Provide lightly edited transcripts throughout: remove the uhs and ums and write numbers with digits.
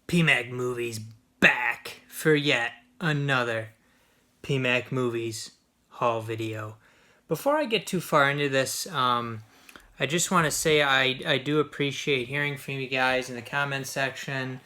PMacMovies back for yet another PMacMovies haul video. Before I get too far into this, I just want to say I do appreciate hearing from you guys in the comment section.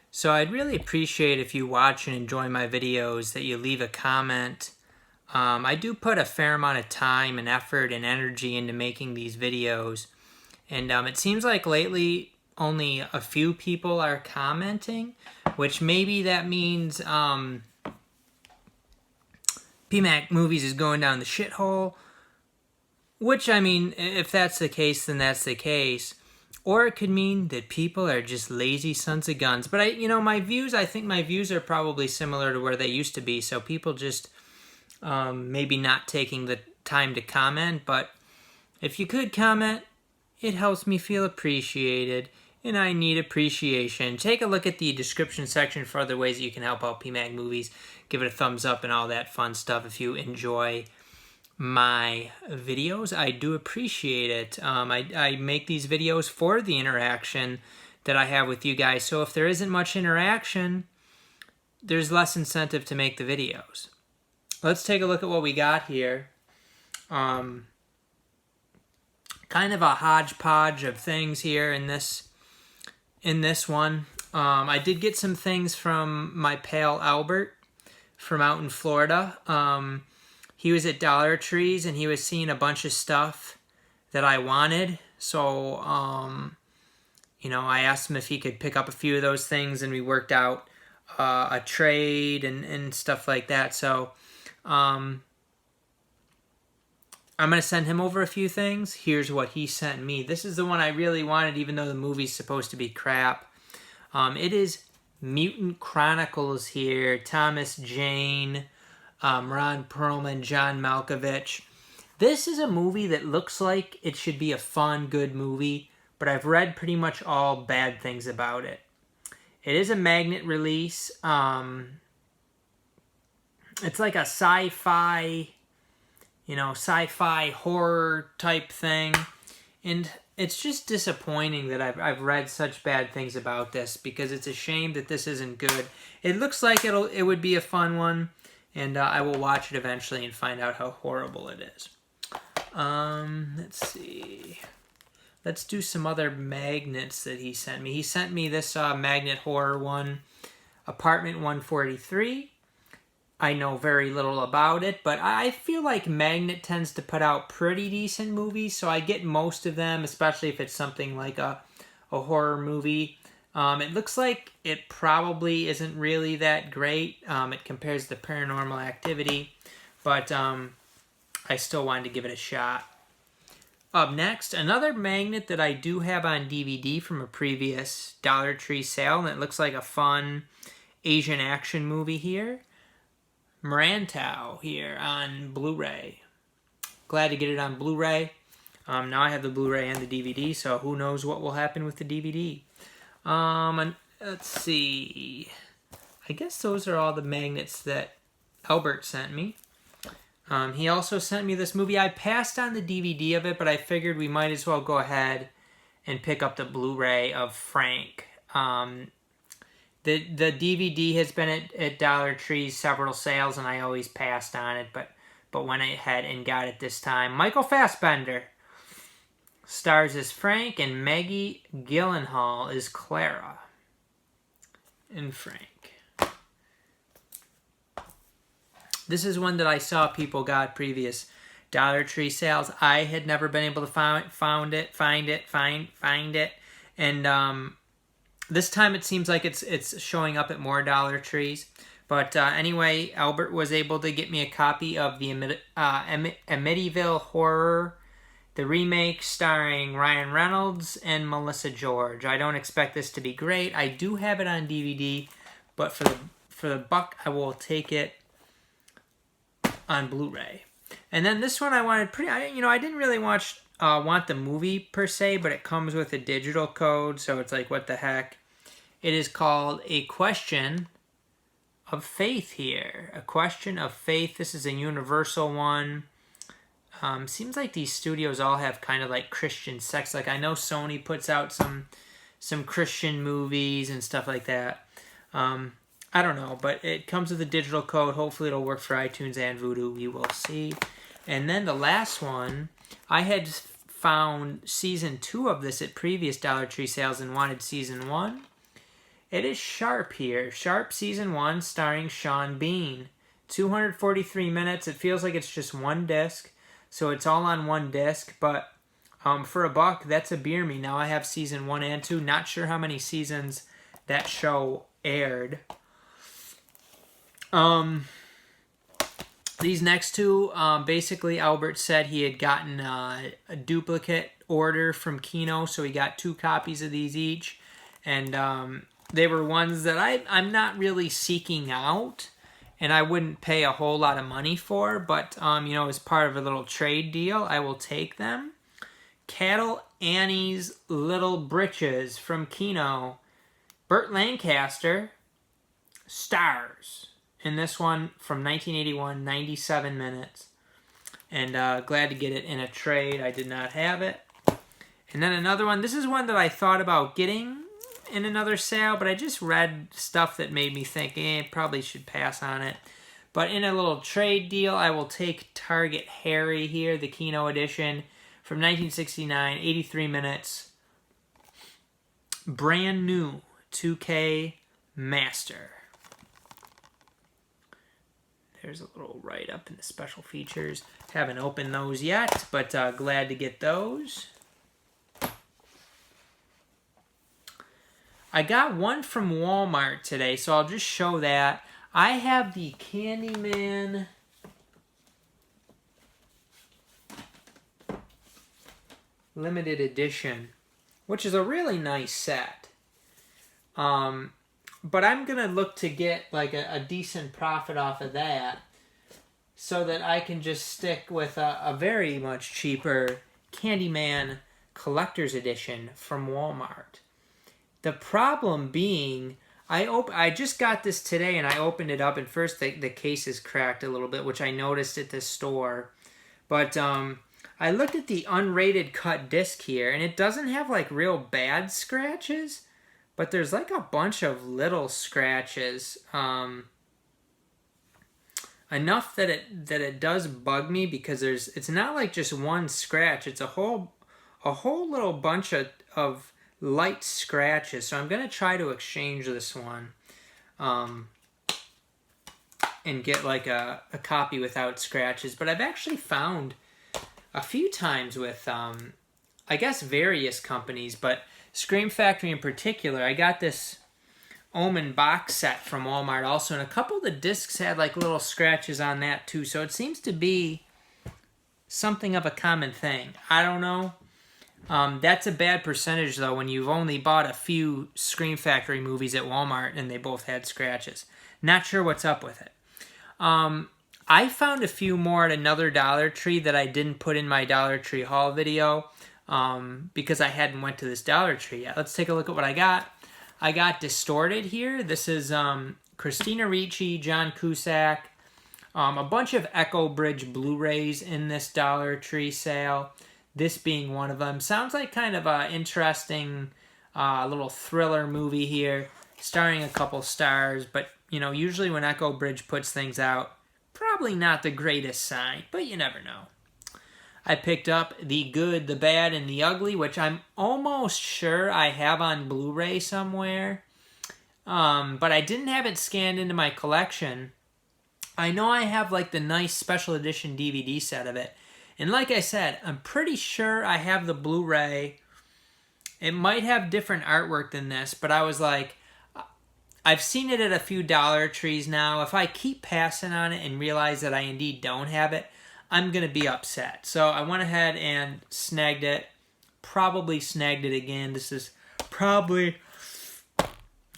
So I'd really appreciate if you watch and enjoy my videos that you leave a comment. I do put a fair amount of time and effort and energy into making these videos. And it seems like lately only a few people are commenting, which maybe that means PMacMovies is going down the shithole. Which, I mean, if that's the case, then that's the case. Or it could mean that people are just lazy sons of guns. But I think my views are probably similar to where they used to be. So people just maybe not taking the time to comment. But if you could comment, it helps me feel appreciated. And I need appreciation. Take a look at the description section for other ways that you can help out PMacMovies. Give it a thumbs up and all that fun stuff if you enjoy my videos. I do appreciate it. I make these videos for the interaction that I have with you guys. So if there isn't much interaction, there's less incentive to make the videos. Let's take a look at what we got here. Kind of a hodgepodge of things here in this one. I did get some things from my pal Albert from out in Florida. He was at Dollar Trees and he was seeing a bunch of stuff that I wanted. So, I asked him if he could pick up a few of those things and we worked out a trade and stuff like that. So, I'm going to send him over a few things. Here's what he sent me. This is the one I really wanted, even though the movie's supposed to be crap. It is Mutant Chronicles here. Thomas Jane, Ron Perlman, John Malkovich. This is a movie that looks like it should be a fun, good movie, but I've read pretty much all bad things about it. It is a magnet release. It's like a sci-fi horror type thing. And it's just disappointing that I've read such bad things about this because it's a shame that this isn't good. It looks like it would be a fun one, and I will watch it eventually and find out how horrible it is. Let's see. Let's do some other magnets that he sent me. He sent me this magnet horror one, Apartment 143. I know very little about it, but I feel like Magnet tends to put out pretty decent movies, so I get most of them, especially if it's something like a horror movie. It looks like it probably isn't really that great. It compares to Paranormal Activity, but I still wanted to give it a shot. Up next, another magnet that I do have on DVD from a previous Dollar Tree sale, and it looks like a fun Asian action movie here. Moran Tao here on Blu-ray. Glad to get it on Blu-ray. Now I have the Blu-ray and the DVD, so who knows what will happen with the DVD. And let's see. I guess those are all the magnets that Albert sent me. He also sent me this movie. I passed on the DVD of it, but I figured we might as well go ahead and pick up the Blu-ray of Frank. The DVD has been at Dollar Tree's several sales, and I always passed on it, but went ahead and got it this time. Michael Fassbender stars as Frank, and Maggie Gyllenhaal is Clara in Frank. This is one that I saw people got previous Dollar Tree sales. I had never been able to find it, and this time it seems like it's showing up at more Dollar Trees. But anyway, Albert was able to get me a copy of the Amityville Horror, the remake starring Ryan Reynolds and Melissa George. I don't expect this to be great. I do have it on DVD, but for the buck, I will take it on Blu-ray. And then this one I wanted I didn't really want the movie per se, but it comes with a digital code, so it's like, what the heck. It is called A Question of Faith here. A Question of Faith. This is a Universal one. Seems like these studios all have kind of like Christian sex. Like I know Sony puts out some Christian movies and stuff like that. I don't know, but it comes with a digital code. Hopefully it'll work for iTunes and Vudu. We will see. And then the last one, I had found season 2 of this at previous Dollar Tree sales and wanted season 1. It is Sharp here. Sharp season 1 starring Sean Bean. 243 minutes. It feels like it's just one disc. So it's all on one disc. But for $1, that's a beer me. Now I have season 1 and 2. Not sure how many seasons that show aired. These next two, basically Albert said he had gotten a duplicate order from Kino, so he got 2 copies of these each. And they were ones that I'm not really seeking out, and I wouldn't pay a whole lot of money for, but, you know, as part of a little trade deal, I will take them. Cattle Annie's Little Britches from Kino. Burt Lancaster stars in this one from 1981, 97 minutes. And glad to get it in a trade. I did not have it. And then another one. This is one that I thought about getting in another sale, but I just read stuff that made me think, probably should pass on it. But in a little trade deal, I will take Target Harry here, the Kino edition from 1969, 83 minutes. Brand new 2K Master. There's a little write-up in the special features. Haven't opened those yet, but glad to get those. I got one from Walmart today, so I'll just show that. I have the Candyman limited edition, which is a really nice set. But I'm going to look to get like a decent profit off of that so that I can just stick with a very much cheaper Candyman Collector's Edition from Walmart. The problem being, I just got this today and I opened it up and first the case is cracked a little bit, which I noticed at the store. But I looked at the unrated cut disc here and it doesn't have like real bad scratches. But there's like a bunch of little scratches, enough that it does bug me because it's not like just one scratch. It's a whole little bunch of light scratches. So I'm gonna try to exchange this one, and get like a copy without scratches. But I've actually found a few times with I guess various companies, but Scream Factory in particular, I got this Omen box set from Walmart also, and a couple of the discs had like little scratches on that too, so it seems to be something of a common thing. I don't know. That's a bad percentage though when you've only bought a few Scream Factory movies at Walmart and they both had scratches. Not sure what's up with it. I found a few more at another Dollar Tree that I didn't put in my Dollar Tree haul video. Because I hadn't went to this Dollar Tree yet. Let's take a look at what I got. I got Distorted here. This is Christina Ricci, John Cusack, a bunch of Echo Bridge Blu-rays in this Dollar Tree sale. This being one of them. Sounds like kind of an interesting little thriller movie here, starring a couple stars. But, you know, usually when Echo Bridge puts things out, probably not the greatest sign, but you never know. I picked up The Good, the Bad, and the Ugly, which I'm almost sure I have on Blu-ray somewhere. But I didn't have it scanned into my collection. I know I have like the nice special edition DVD set of it. And like I said, I'm pretty sure I have the Blu-ray. It might have different artwork than this, but I was like, I've seen it at a few Dollar Trees now. If I keep passing on it and realize that I indeed don't have it, I'm going to be upset. So I went ahead and snagged it. Probably snagged it again. This is probably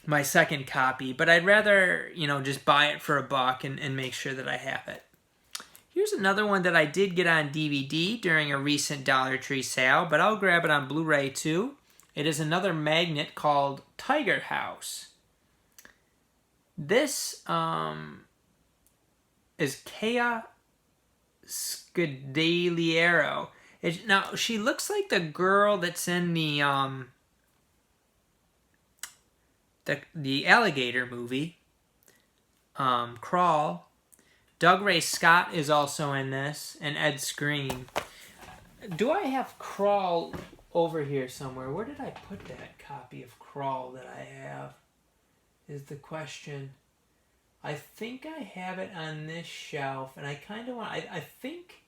my second copy. But I'd rather, you know, just buy it for $1 and make sure that I have it. Here's another one that I did get on DVD during a recent Dollar Tree sale. But I'll grab it on Blu-ray too. It is another magnet called Tiger House. This is Kea Scudeliero. Now, she looks like the girl that's in the the alligator movie, Crawl. Doug Ray Scott is also in this, and Ed Skrein. Do I have Crawl over here somewhere? Where did I put that copy of Crawl that I have? Is the question. I think I have it on this shelf, and I kind of want... I think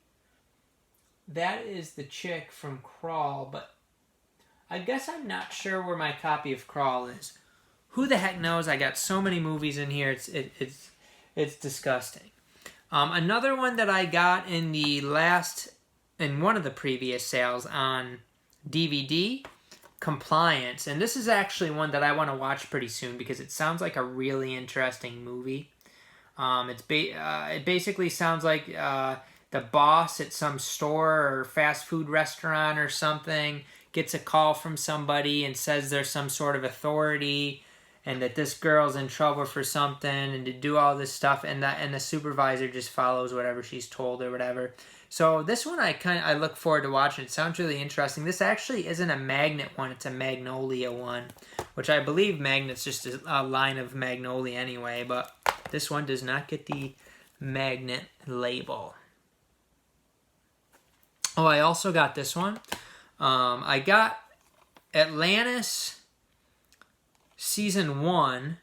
that is the chick from Crawl, but I guess I'm not sure where my copy of Crawl is. Who the heck knows? I got so many movies in here, it's disgusting. Another one that I got in one of the previous sales on DVD, Compliance, and this is actually one that I want to watch pretty soon because it sounds like a really interesting movie. It basically sounds like the boss at some store or fast food restaurant or something gets a call from somebody and says there's some sort of authority and that this girl's in trouble for something and to do all this stuff, and the supervisor just follows whatever she's told or whatever. So this one I look forward to watching. It sounds really interesting. This actually isn't a Magnet one, it's a Magnolia one, which I believe Magnet's just a line of Magnolia anyway, but this one does not get the Magnet label. Oh, I also got this one. I got Atlantis Season 1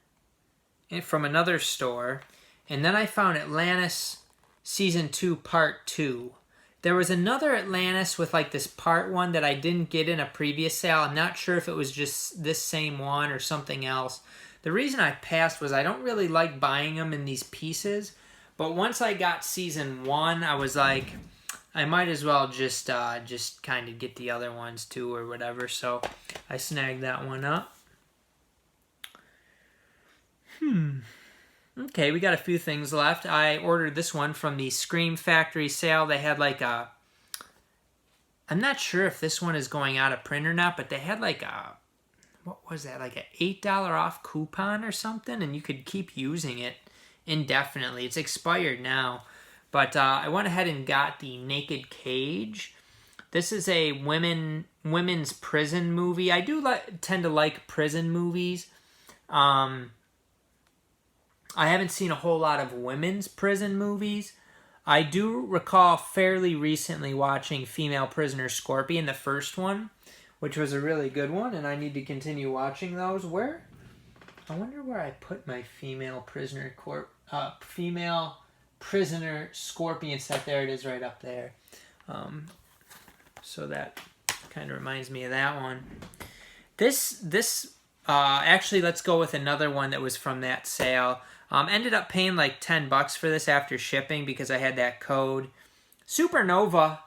from another store, and then I found Atlantis Season 2 Part 2. There was another Atlantis with like this Part 1 that I didn't get in a previous sale. I'm not sure if it was just this same one or something else. The reason I passed was I don't really like buying them in these pieces, but once I got Season 1, I was like, I might as well just kind of get the other ones too or whatever, so I snagged that one up. Okay, we got a few things left. I ordered this one from the Scream Factory sale. They had like a... I'm not sure if this one is going out of print or not, but they had like a... What was that? Like an $8 off coupon or something, and you could keep using it indefinitely. It's expired now. But I went ahead and got the Naked Cage. This is a women's prison movie. I do tend to like prison movies. I haven't seen a whole lot of women's prison movies. I do recall fairly recently watching Female Prisoner Scorpion, the first one, which was a really good one, and I need to continue watching those. I wonder where I put my Female Prisoner Scorpion set. There it is, right up there. So that kind of reminds me of that one. Actually, let's go with another one that was from that sale. Ended up paying like $10 for this after shipping because I had that code. Supernova,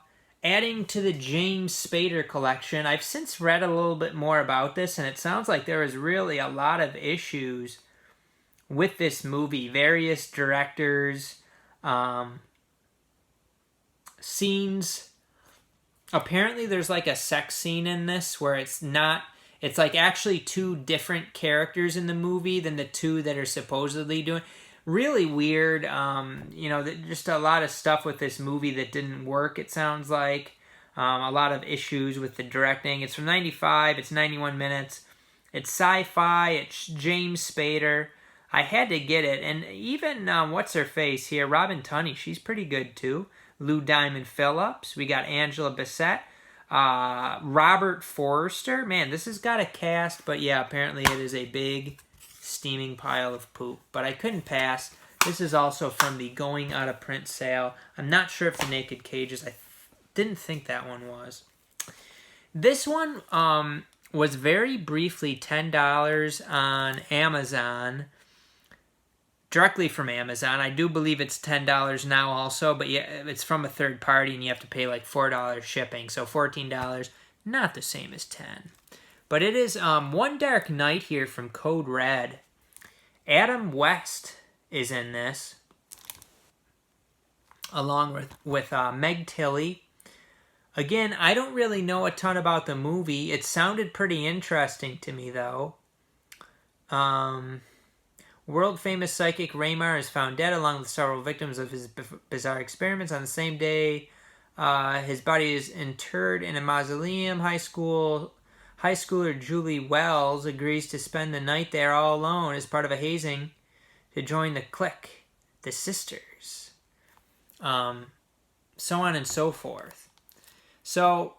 adding to the James Spader collection. I've since read a little bit more about this, and it sounds like there is really a lot of issues with this movie. Various directors, scenes. Apparently there's like a sex scene in this where it's like actually two different characters in the movie than the two that are supposedly doing. Really weird. Just a lot of stuff with this movie that didn't work, it sounds like. A lot of issues with the directing. It's from 95. It's 91 minutes. It's sci-fi. It's James Spader. I had to get it. And even, what's-her-face here? Robin Tunney. She's pretty good, too. Lou Diamond Phillips. We got Angela Bassett. Robert Forster. Man, this has got a cast, but yeah, apparently it is a big steaming pile of poop. But I couldn't pass. This is also from the going out of print sale. I'm not sure if the Naked Cage is. I didn't think that one was. This one was very briefly $10 on Amazon. Directly from Amazon. I do believe it's $10 now also, but yeah, it's from a third party and you have to pay like $4 shipping, so $14, not the same as $10. But it is One Dark Night here from Code Red. Adam West is in this, along with Meg Tilly. Again, I don't really know a ton about the movie. It sounded pretty interesting to me, though. World-famous psychic Raymar is found dead along with several victims of his bizarre experiments. On the same day, his body is interred in a mausoleum. High school High schooler Julie Wells agrees to spend the night there all alone as part of a hazing to join the clique, the sisters. So on and so forth. So,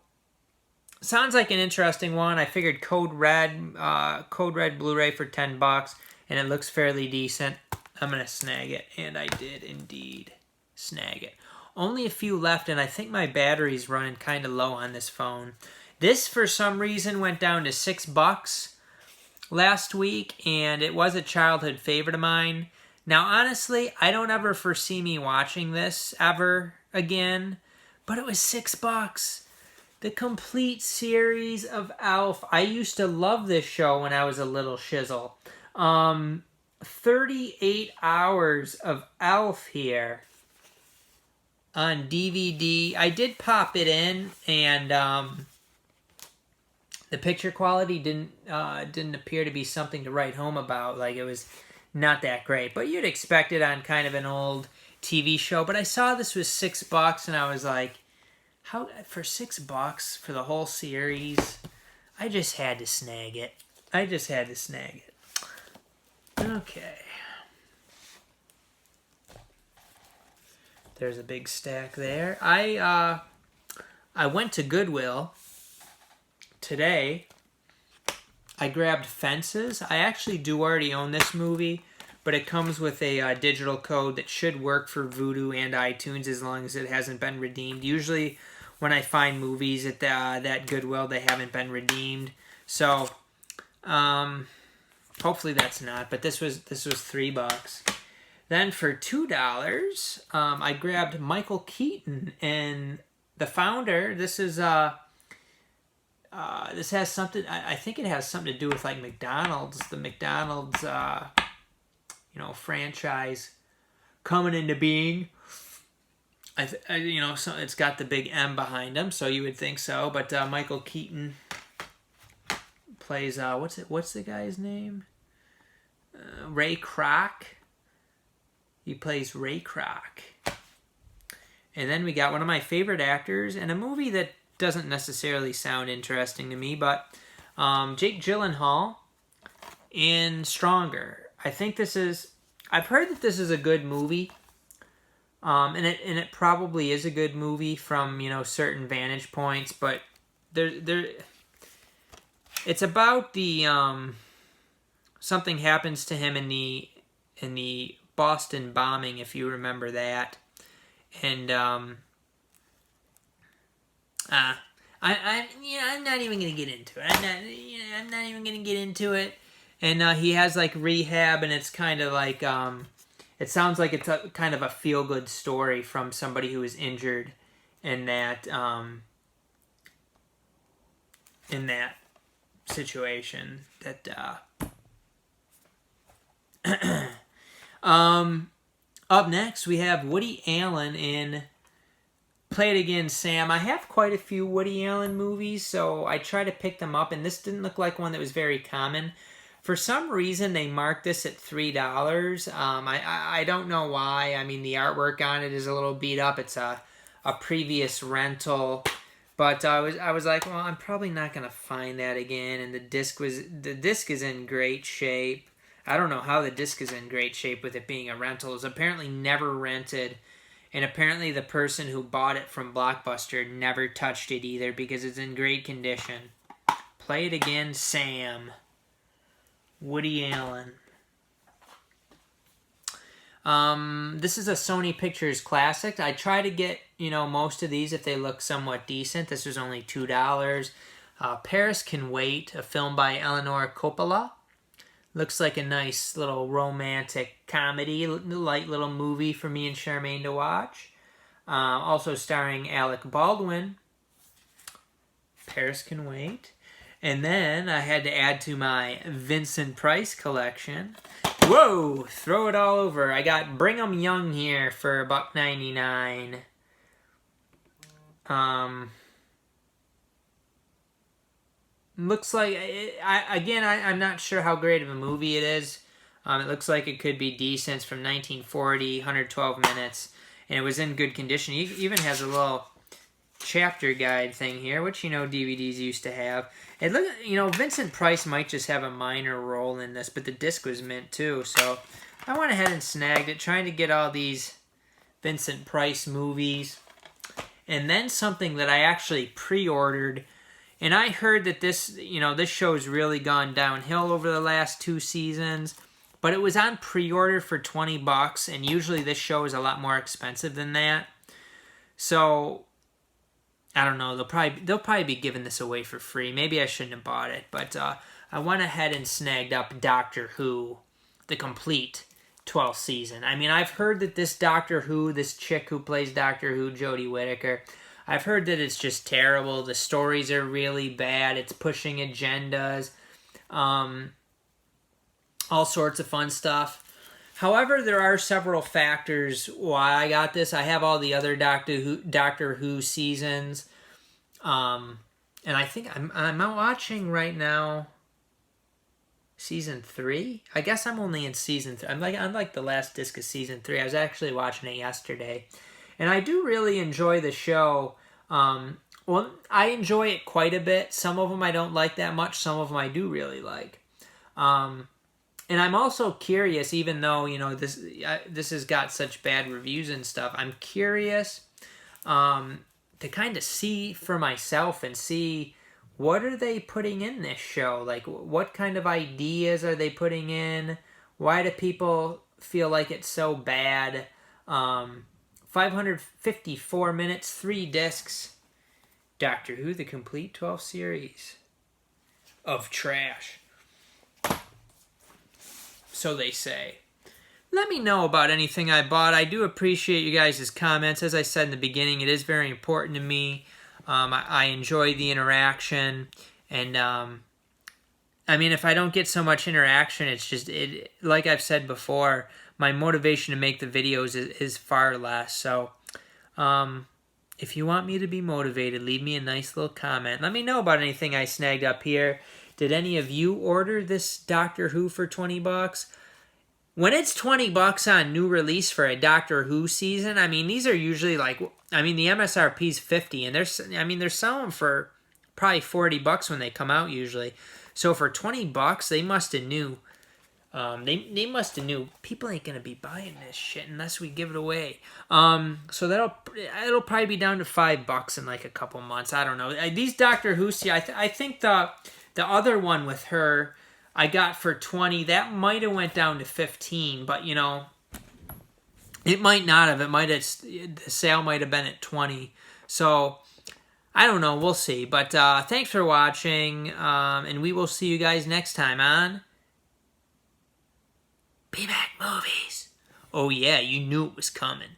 sounds like an interesting one. I figured Code Red Blu-ray for $10, and it looks fairly decent. I'm going to snag it, and I did indeed snag it. Only a few left, and I think my battery's running kind of low on this phone. This, for some reason, went down to $6 last week, and it was a childhood favorite of mine. Now, honestly, I don't ever foresee me watching this ever again, but it was $6. The complete series of Alf. I used to love this show when I was a little shizzle. 38 hours of Alf here on DVD. I did pop it in, and the picture quality didn't appear to be something to write home about. Like, it was not that great, but you'd expect it on kind of an old TV show. But I saw this was $6, and I was like, how, for $6 for the whole series? I just had to snag it. Okay. There's a big stack there. I went to Goodwill today. I grabbed Fences. I actually do already own this movie, but it comes with a digital code that should work for Vudu and iTunes as long as it hasn't been redeemed. Usually when I find movies at that Goodwill, they haven't been redeemed. So, hopefully that's not. But this was $3. Then for $2, I grabbed Michael Keaton, and the founder. This is this has something. I think it has something to do with like McDonald's. The McDonald's franchise coming into being. So it's got the big M behind him, so you would think so. But Michael Keaton plays what's the guy's name? Ray Kroc. He plays Ray Kroc. And then we got one of my favorite actors in a movie that doesn't necessarily sound interesting to me, but Jake Gyllenhaal in Stronger. I've heard that this is a good movie. And it probably is a good movie from, certain vantage points, but it's about the something happens to him in the Boston bombing, if you remember that. And I'm not even gonna get into it. I'm not even gonna get into it. And he has like rehab, and it's kind of like it sounds like it's a kind of a feel-good story from somebody who was injured in that situation. Up next, we have Woody Allen in Play It Again, Sam. I have quite a few Woody Allen movies, so I try to pick them up, and this didn't look like one that was very common. For some reason, they marked this at $3. I don't know why. I mean, the artwork on it is a little beat up. It's a previous rental. But I was like, well, I'm probably not going to find that again. And the disc is in great shape. I don't know how the disc is in great shape with it being a rental. It was apparently never rented. And apparently the person who bought it from Blockbuster never touched it either because it's in great condition. Play It Again, Sam. Woody Allen. This is a Sony Pictures classic. I try to get, most of these if they look somewhat decent. This was only $2. Paris Can Wait, a film by Eleanor Coppola. Looks like a nice little romantic comedy, light little movie for me and Charmaine to watch. Also starring Alec Baldwin. Paris Can Wait. And then I had to add to my Vincent Price collection. Whoa! Throw it all over. I got Brigham Young here for $1.99. Looks like, I'm not sure how great of a movie it is. It looks like it could be decent. It's from 1940, 112 minutes. And it was in good condition. It even has a little chapter guide thing here, which, you know, DVDs used to have. It look, you know, Vincent Price might just have a minor role in this, but the disc was mint too. So I went ahead and snagged it, trying to get all these Vincent Price movies. And then something that I actually pre-ordered, and I heard that this, you know, this show's really gone downhill over the last 2 seasons, but it was on pre-order for $20, and usually this show is a lot more expensive than that. So I don't know, they'll probably be giving this away for free. Maybe I shouldn't have bought it, but I went ahead and snagged up Doctor Who, the complete 12th season. I mean, I've heard that this Doctor Who, this chick who plays Doctor Who, Jodie Whittaker, I've heard that it's just terrible. The stories are really bad. It's pushing agendas. All sorts of fun stuff. However, there are several factors why I got this. I have all the other Doctor Who seasons. And I think I'm watching right now season 3. I guess I'm only in season 3. I'm like the last disc of season 3. I was actually watching it yesterday. And I do really enjoy the show. Well, I enjoy it quite a bit. Some of them I don't like that much. Some of them I do really like. And I'm also curious, even though, you know, this has got such bad reviews and stuff, I'm curious to kind of see for myself and see what are they putting in this show? Like, what kind of ideas are they putting in? Why do people feel like it's so bad? 554 minutes, 3 discs. Doctor Who, the complete 12 series of trash. So they say. Let me know about anything I bought. I do appreciate you guys' comments. As I said in the beginning, it is very important to me. I enjoy the interaction. And, I mean, if I don't get so much interaction, it's just, like I've said before, my motivation to make the videos is far less. So, if you want me to be motivated, leave me a nice little comment. Let me know about anything I snagged up here. Did any of you order this Doctor Who for $20? When it's $20 on new release for a Doctor Who season, I mean, these are usually like, I mean, the MSRP is $50, and they're selling for probably $40 when they come out usually. So for $20, they must have knew. They must have knew people ain't gonna be buying this shit unless we give it away. So it'll probably be down to $5 in like a couple months. I don't know. These Doctor Who, I think the other one with her, I got for $20. That might have went down to $15, but you know, it might not have. The sale might have been at $20. So I don't know. We'll see. But thanks for watching, and we will see you guys next time on PMacMovies. Oh yeah, you knew it was coming.